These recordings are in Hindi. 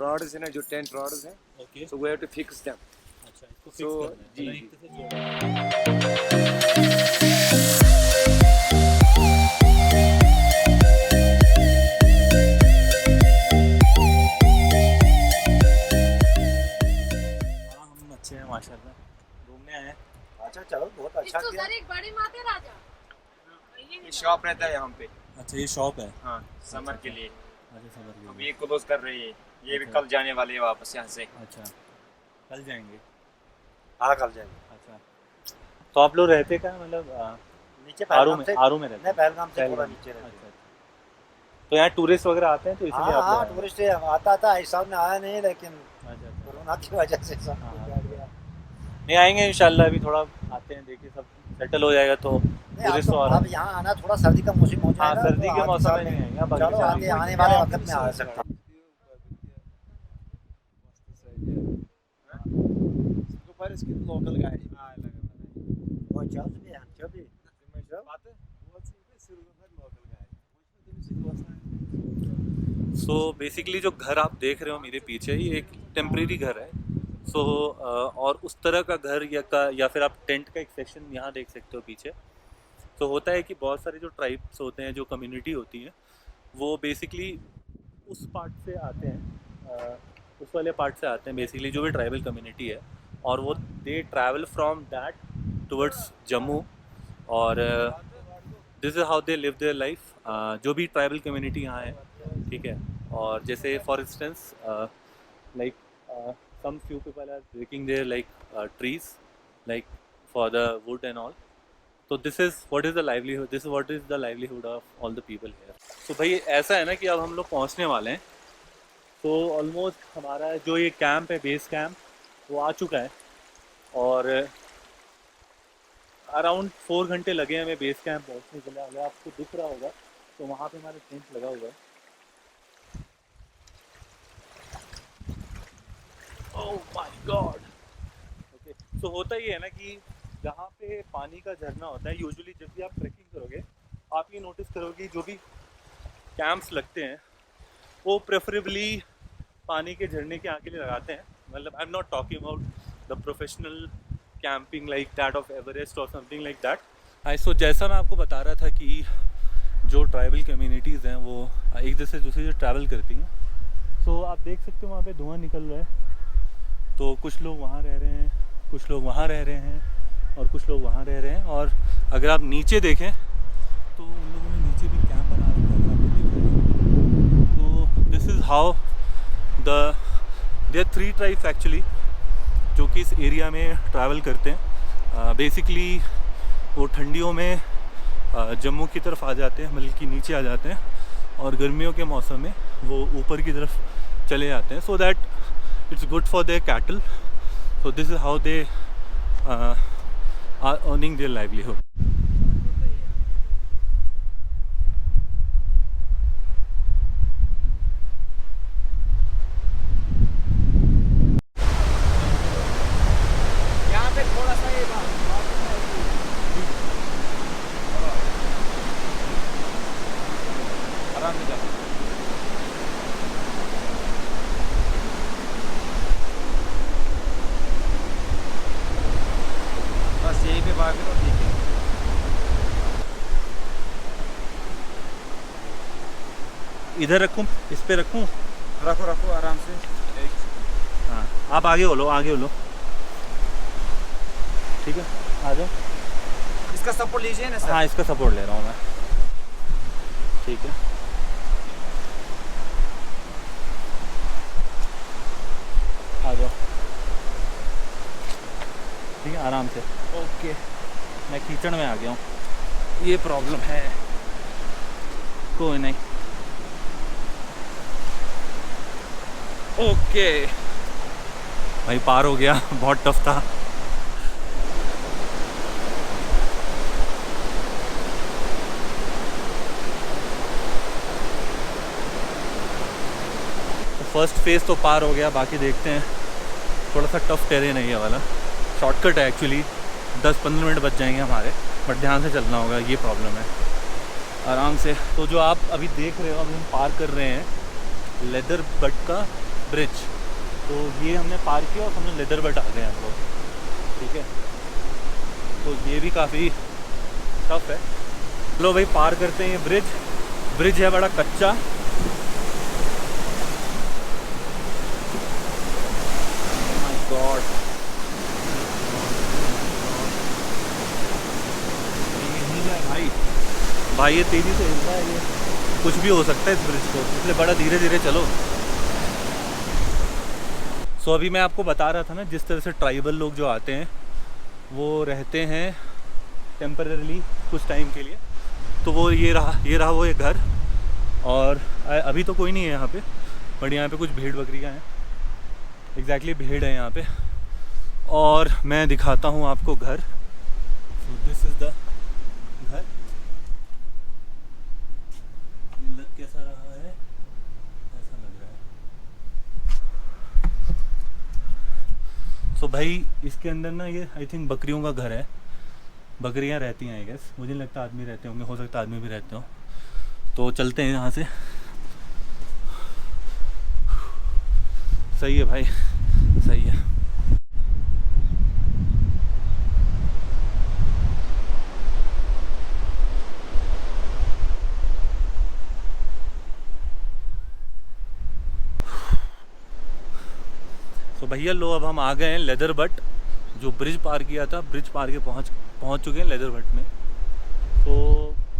rods है ना, जो टेंट rods हैं, okay. so we have to fix them. अच्छा, इसको So, फिक्स करना है, जी, मतलब जी। एक तरह से जोड़ना है। हाँ, हम अच्छे हैं माशाल्लाह, घूमने आए हैं। अच्छा चलो बहुत अच्छा इसको किया। सर एक बड़ी माते राजा ये शॉप रहता है यहाँ पे। अच्छा, ये शॉप है। हाँ, समर के लिए। अच्छा, समझ गया। अब ये क्लोज कर रही है, ये भी अच्छा। कल जाने वाले हैं वापस यहाँ से। अच्छा, कल जाएंगे। हाँ कल जाएंगे। अच्छा, तो आप लोग रहते कहाँ, मतलब नीचे आरू पहलगाम में, से, आरू में रहते नहीं पहलगाम से थोड़ा पहलगाम। नीचे रहते अच्छा, हैं। तो यहाँ टूरिस्ट वगैरह आते हैं, तो इसलिए हाँ आप लोग हाँ आए हैं। टूरिस्ट आता था, इस साल में आया नहीं, लेकिन अच्छा, अच्छा। कोरोना की वजह से सब हाँ, कुछ हाँ। बैठ गया। नहीं, आएंगे इंशाल्लाह, अभी थोड़ा आते हैं, देखिए सब सेटल हो जाएगा तो नहीं आप टूरिस्ट तो तो आ रहा अब है। यहाँ आना थोड़ा सर्दी का मौसम हो हाँ, जाएगा, सर्दी तो के आगे मौसम साल में नहीं आएगा, बाकी चलो साल आगे में। आने वाले वक्त में आ सकता। लोकल गाड़ी। वो चल भी हम चल भी सो बेसिकली जो घर आप देख रहे हो मेरे पीछे, ये एक टेम्परेरी घर है। सो और उस तरह का घर या फिर आप टेंट का एक सेक्शन यहाँ देख सकते हो पीछे। तो होता है कि बहुत सारे जो ट्राइब्स होते हैं, जो कम्युनिटी होती है, वो बेसिकली उस पार्ट से आते हैं, उस वाले पार्ट से आते हैं बेसिकली, जो भी ट्राइबल कम्युनिटी है, और वो they travel from that towards Jammu, और this is how they live their life. जो भी ट्राइबल कम्युनिटी यहाँ है, ठीक है। और जैसे for instance like some few people are breaking their trees like for the wood and all. So this is what is the livelihood, this is what is the livelihood of all the people here. So भाई ऐसा है ना कि अब हम लोग पहुंचने वाले हैं, तो ऑलमोस्ट हमारा जो ये कैंप है, बेस कैंप, वो आ चुका है, और अराउंड 4 घंटे लगे हमें बेस कैंप पहुंचने के लिए। अगर आपको दिख रहा होगा तो वहाँ पे हमारा टेंट लगा हुआ है। Oh my God. ओके, तो होता ही है ना कि जहाँ पे पानी का झरना होता है, यूजुअली जब भी आप ट्रैकिंग करोगे, आप ये नोटिस करोगे जो भी कैंप्स लगते हैं वो प्रेफरेबली पानी के झरने के आगे लिए लगाते हैं। मतलब I am not talking about the professional camping like that of Everest और समथिंग लाइक दैट। सो जैसा मैं आपको बता रहा था कि जो ट्राइबल कम्युनिटीज़ हैं वो एक जैसे दूसरी से ट्रैवल करती हैं। सो आप देख सकते हो वहाँ पे धुआं निकल रहा है, तो कुछ लोग वहाँ रह रहे हैं, कुछ लोग वहाँ रह रहे हैं, और कुछ लोग वहाँ रह रहे हैं। और अगर आप नीचे देखें तो उन लोगों ने नीचे भी कैंप बना रखा है, आपको दिख रहा है। तो this is how there 3 tribes actually जो कि इस एरिया में ट्रैवल करते हैं। बेसिकली वो ठंडियों में जम्मू की तरफ आ जाते हैं, मतलब कि नीचे आ जाते हैं, और गर्मियों के मौसम में वो ऊपर की तरफ चले जाते हैं, so that it's good for their cattle. So this is how they are earning their livelihood. यहाँ पे थोड़ा सा ये आराम से जाओ। बस यहीं पे भाग लो, ठीक है। इधर रखूं, इस पे रखूं? रखो रखो आराम से। हाँ, आप आगे हो लो, आगे हो लो, ठीक है, आ जाओ। इसका सपोर्ट लीजिए ना सर। हाँ, इसका सपोर्ट ले रहा हूँ मैं, ठीक है। आ जाओ, ठीक है, आराम से। ओके, मैं कीचड़ में आ गया हूँ, ये प्रॉब्लम है, कोई नहीं। ओके भाई, पार हो गया, बहुत टफ था। फर्स्ट फेज़ तो पार हो गया, बाकी देखते हैं। थोड़ा सा टफ टेरेन है ये वाला, शॉर्टकट है एक्चुअली, 10-15 मिनट बच जाएंगे हमारे, बट ध्यान से चलना होगा, ये प्रॉब्लम है। आराम से। तो जो आप अभी देख रहे हो, अभी हम पार कर रहे हैं लेदर बट का ब्रिज। तो ये हमने पार किया और हमने लेदर बट आ गए हम लोग, ठीक है। तो ये भी काफ़ी टफ है। चलो भाई पार करते हैं ये ब्रिज। ब्रिज है बड़ा कच्चा। माय गॉड, भाई ये तेज़ी से हिलता है, ये कुछ भी हो सकता है इस ब्रिज को, इसलिए बड़ा धीरे धीरे चलो। सो अभी मैं आपको बता रहा था ना, जिस तरह से ट्राइबल लोग जो आते हैं वो रहते हैं टेम्पररीली कुछ टाइम के लिए। तो वो ये रहा वो ये घर। और अभी तो कोई नहीं है यहाँ पे, बट यहाँ पे कुछ भेड़ बकरियाँ हैं। एग्जैक्टली भेड़ है यहाँ पे। और मैं दिखाता हूँ आपको घर। सो दिस इज़ द घर। लग कैसा रहा है? ऐसा लग रहा है। सो भाई इसके अंदर ना ये आई थिंक बकरियों का घर है। बकरियां रहती हैं आई गेस, मुझे नहीं लगता आदमी रहते होंगे, हो सकता है आदमी भी रहते हो। तो चलते हैं यहाँ से। सही है भाई, सही है। तो भैया लो अब हम आ गए हैं लेदर बट। जो ब्रिज पार किया था, ब्रिज पार के पहुँच चुके हैं लेदर बट में। तो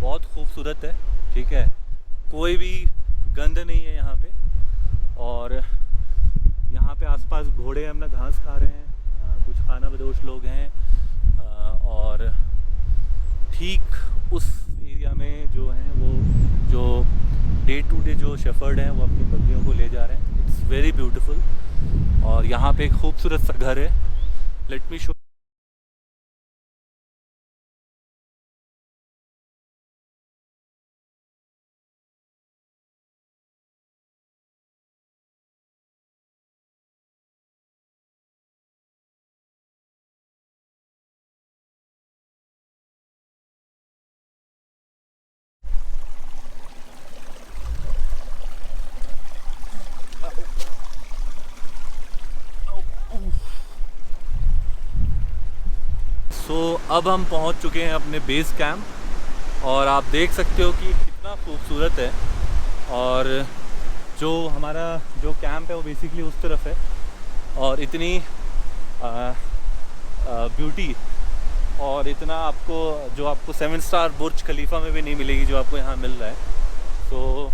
बहुत खूबसूरत है, ठीक है। कोई भी गंद नहीं है यहाँ पे। और यहाँ पे आसपास घोड़े अपना घास खा रहे हैं, कुछ खाना बदोश लोग हैं। और ठीक उस एरिया में जो हैं वो जो डे टू डे जो शेफर्ड हैं वो अपनी बकरियों को ले जा रहे हैं। It's very beautiful. और यहाँ पे एक खूबसूरत सा घर है। Let me show. सो अब हम पहुंच चुके हैं अपने बेस कैंप। और आप देख सकते हो कि कितना खूबसूरत है। और जो हमारा जो कैंप है वो बेसिकली उस तरफ है। और इतनी ब्यूटी और इतना आपको जो आपको 7 स्टार बुर्ज खलीफा में भी नहीं मिलेगी जो आपको यहाँ मिल रहा है। So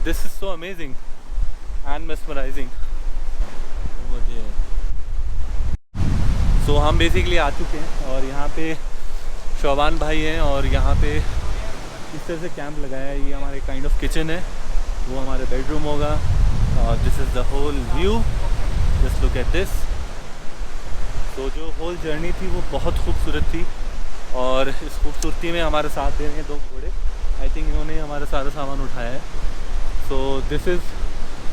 this is so amazing and mesmerizing. So हम बेसिकली आ चुके हैं और यहाँ पे शोबान भाई हैं। और यहाँ पे इस तरह से कैंप लगाया है। ये हमारे काइंड ऑफ किचन है, वो हमारे बेडरूम होगा। और this is the whole view, just look at this. तो जो होल जर्नी थी वो बहुत खूबसूरत थी। और इस खूबसूरती में हमारे साथ दे रहे हैं 2 घोड़े। आई थिंक इन्होंने हमारा सारा सामान उठाया है। So this is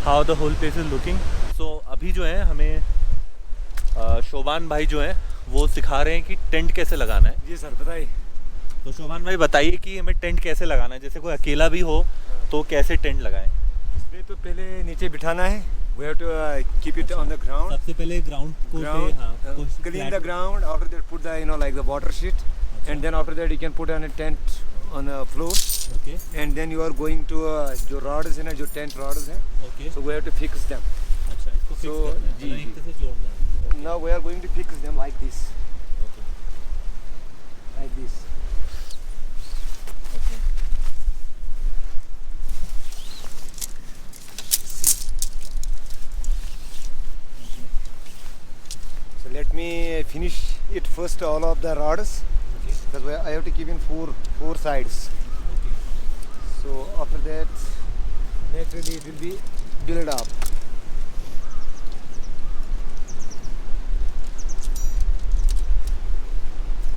how the whole place is looking. So अभी जो है हमें शोबान भाई जो हैं वो सिखा रहे हैं कि टेंट कैसे लगाना है। जी सर बताइए। तो शोबान भाई बताइए कि हमें टेंट कैसे लगाना है, जैसे कोई अकेला भी हो तो कैसे टेंट लगाएं। इसमें तो पहले नीचे बिठाना है। We have to keep it on the ground. सबसे पहले ग्राउंड को Clean the ground. After that, put the like the water sheet, and then after that you can put on a tent on the floor. Okay. And then you are going to जो rods है ना, जो tent rods हैं. Okay. So we have to fix them. अच्छा, इसको fix So, करना है, जी, मतलब एक से जोड़ना है। Now we are going to fix them like this. Okay. Like this. Okay. So let me finish it first, all of the rods, Okay. because I have to keep in four sides. Okay. So after that, naturally it will be built up.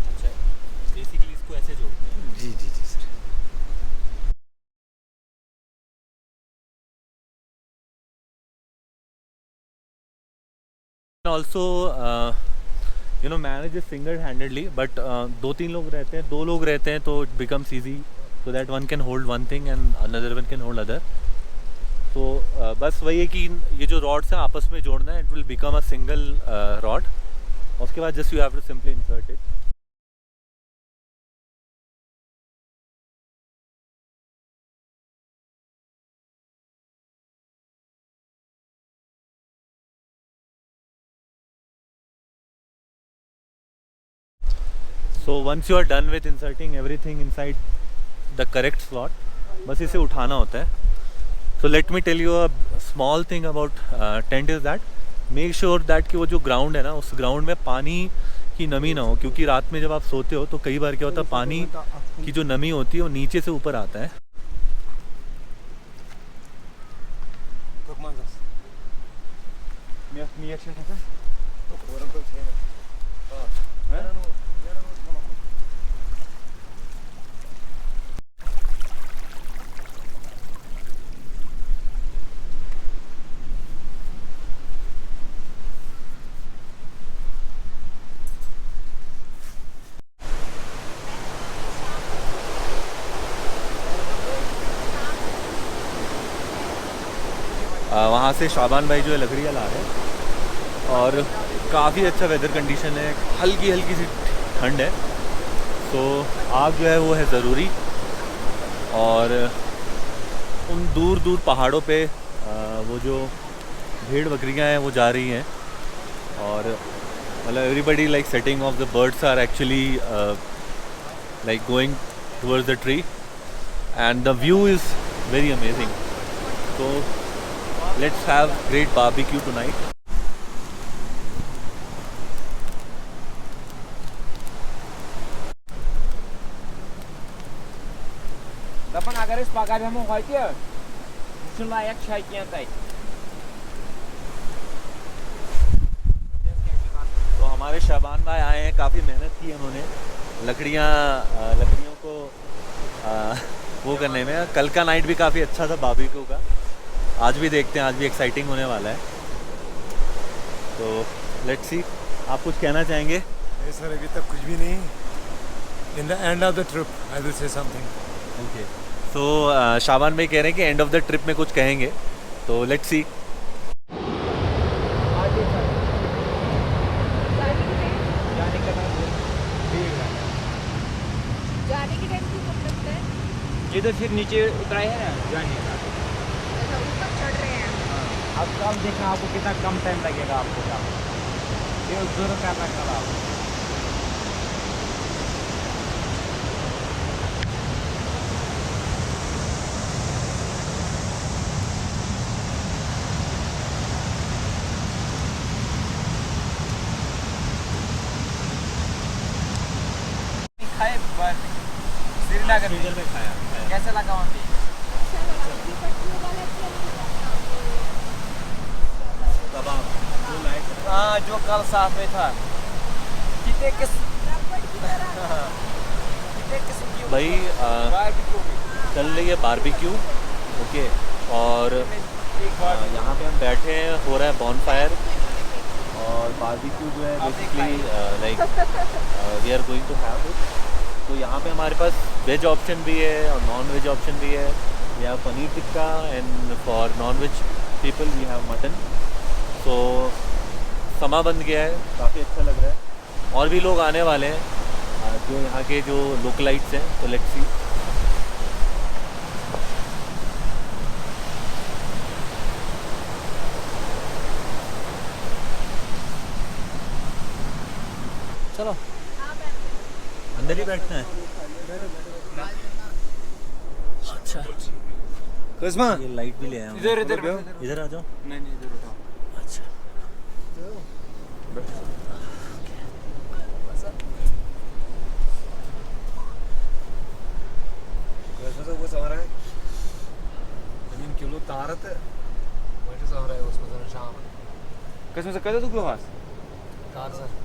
अच्छा, बेसिकली इसको ऐसे जोड़ते हैं। जी जी जी sir. Also you know manage is single handedly, but 2-3 लोग रहते हैं, 2 लोग रहते हैं तो it becomes easy, so that one can hold one thing and another one can hold other. तो बस वही है कि ये जो रॉड्स हैं आपस में जोड़ना है, it will become a single rod, उसके बाद just you have to simply insert it. So once you are done with inserting everything inside the correct slot, बस इसे उठाना होता है. So let me tell you a small thing about tent is that make sure that कि वो जो ग्राउंड है ना, उस ग्राउंड में पानी की नमी ना हो, क्योंकि रात में जब आप सोते हो तो कई बार क्या होता है, पानी की जो नमी होती है वो नीचे से ऊपर आता है. वहाँ से शाबान भाई जो है लकड़ियाँ ला रहे हैं और काफ़ी अच्छा वेदर कंडीशन है, हल्की हल्की सी ठंड है. तो आग जो है वो है ज़रूरी. और उन दूर दूर पहाड़ों पे वो जो भेड़ बकरियाँ हैं वो जा रही हैं. और मतलब everybody like setting off the birds are actually like going towards the tree and the view is very amazing. तो let's have great barbecue tonight. Dapan agar is pagar हम होती है, सुनला एक चाय किया था. तो हमारे शाबान भाई आए हैं, काफ़ी मेहनत की उन्होंने लकड़ियों को वो करने में. कल का नाइट भी काफ़ी अच्छा था बारबेक्यू का. आज भी देखते हैं, आज भी एक्साइटिंग होने वाला है. तो लेट्स सी, आप कुछ कहना चाहेंगे? नहीं सर, अभी तक कुछ भी नहीं. In the end of the trip I will say something. Okay. तो शाबान भाई कह रहे हैं कि एंड ऑफ द ट्रिप में कुछ कहेंगे. तो लेट्स सी. जाने की टाइम क्यों कम लगता है? इधर फिर नीचे उतराए है ना जाने का. अच्छा, ऊपर चढ़ रहे हैं. अब कम देखना आपको कितना कम टाइम लगेगा आपको काम. ये जोर करना कल आप. खाए श्रीनगर में खाया. कैसा लगा वहाँ पे? हाँ, जो कल साथ में था. कितने किस्म भाई चल रही है बारबेक्यू. ओके. और यहाँ पे हम बैठे हैं, हो रहा है बॉनफायर. और बारबेक्यू जो है basically like we are going to have it. तो यहाँ पे हमारे पास वेज ऑप्शन भी है और नॉन वेज ऑप्शन भी है. We have paneer tikka and for non veg people we have mutton. तो समा बन गया है, काफ़ी अच्छा लग रहा है. और भी लोग आने वाले हैं जो यहाँ के जो लोकलाइट्स हैं. तो लेट्स सी. चलो अंदर ही बैठना है. अच्छा, कस्मा ये लाइट भी ले आया हूँ. इधर इधर आ जाओ. नहीं इधर उठाओ. अच्छा. वैसे तो वो समझ रहा है. जमीन किलो तारत है. वैसे समझ रहा है उसमें जरा शाम. कसम से कहते तू ग्लोहास. Car sir.